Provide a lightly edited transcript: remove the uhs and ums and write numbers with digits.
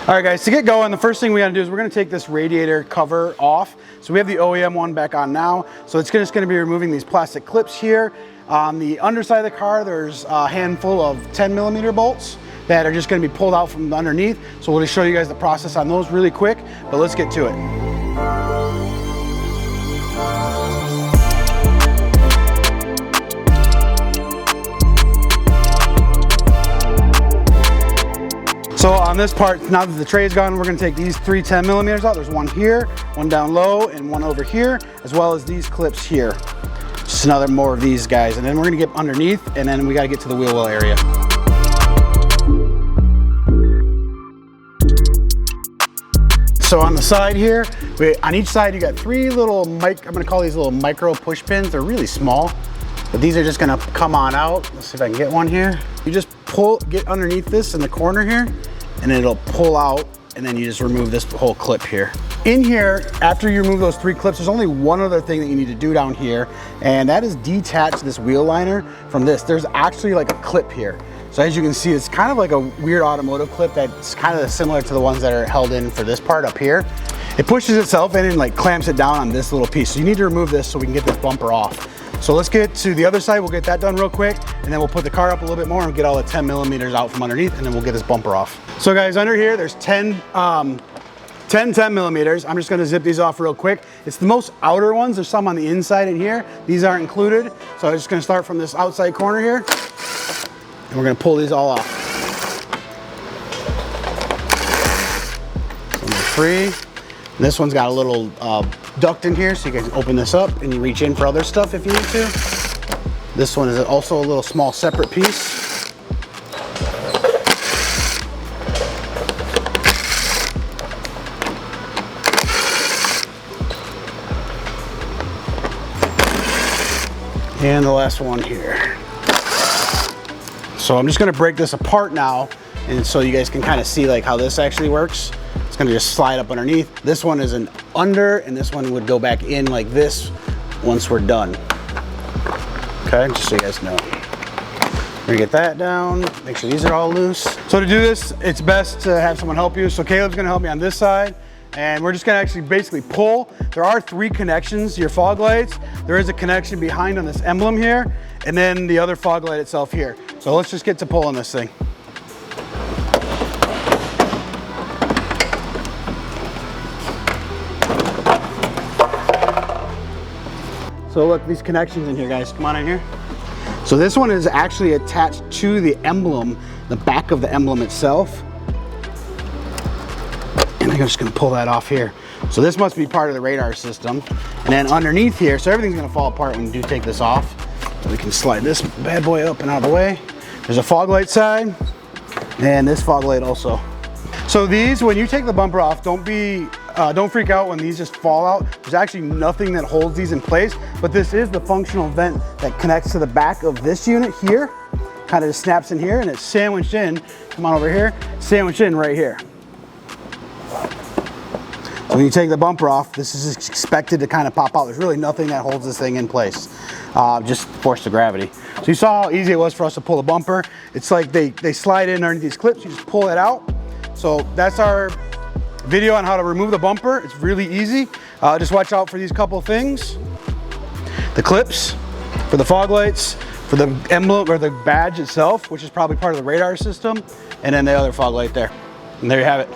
All right guys, to get going, the first thing we gotta do is we're gonna take this radiator cover off. So we have the OEM one back on now. So it's just gonna be removing these plastic clips here. On the underside of the car, there's a handful of 10mm bolts that are just gonna be pulled out from underneath. So we'll just show you guys the process on those really quick, but let's get to it. So on this part, now that the tray is gone, we're gonna take these three 10mm out. There's one here, one down low, and one over here, as well as these clips here. Just another more of these guys. And then we're gonna get underneath, and then we gotta get to the wheel well area. So on the side here, on each side you got three little I'm gonna call these little micro push pins. They're really small, but these are just gonna come on out. Let's see if I can get one here. You just get underneath this in the corner here, and it'll pull out, and then you just remove this whole clip here. In here, after you remove those three clips, there's only one other thing that you need to do down here, and that is detach this wheel liner from this. There's actually like a clip here. So as you can see, it's kind of like a weird automotive clip that's kind of similar to the ones that are held in for this part up here. It pushes itself in and like clamps it down on this little piece. So you need to remove this so we can get this bumper off. So let's get to the other side. We'll get that done real quick, and then we'll put the car up a little bit more and get all the 10mm out from underneath, and then we'll get this bumper off. So guys, under here, there's 10 10mm. I'm just gonna zip these off real quick. It's the most outer ones. There's some on the inside in here. These aren't included. So I'm just gonna start from this outside corner here, and we're gonna pull these all off. So number three. And this one's got a little duct in here, so you can open this up and you reach in for other stuff if you need to. This one is also a little small separate piece. And the last one here. So I'm just gonna break this apart now, and so you guys can kind of see like how this actually works. It's gonna just slide up underneath. This one is an under, and this one would go back in like this once we're done. Okay, just so you guys know. We're gonna get that down, make sure these are all loose. So to do this, it's best to have someone help you. So Caleb's gonna help me on this side, and we're just gonna actually basically pull. There are three connections to your fog lights. There is a connection behind on this emblem here, and then the other fog light itself here. So let's just get to pulling this thing. So look, these connections in here, guys, come on in here. So this one is actually attached to the emblem, the back of the emblem itself. And I'm just gonna pull that off here. So this must be part of the radar system. And then underneath here, so everything's gonna fall apart when you do take this off. So we can slide this bad boy up and out of the way. There's a fog light side, and this fog light also. So these, when you take the bumper off, don't freak out when these just fall out. There's actually nothing that holds these in place, but this is the functional vent that connects to the back of this unit here. Kind of just snaps in here, and it's sandwiched in, come on over here, sandwiched in right here. So when you take the bumper off, this is expected to kind of pop out. There's really nothing that holds this thing in place, just force of gravity. So you saw how easy it was for us to pull the bumper. It's like they slide in underneath these clips, you just pull it out. So that's our video on how to remove the bumper. It's really easy. Just watch out for these couple things. The clips for the fog lights, for the emblem or the badge itself, which is probably part of the radar system, and then the other fog light there. And there you have it.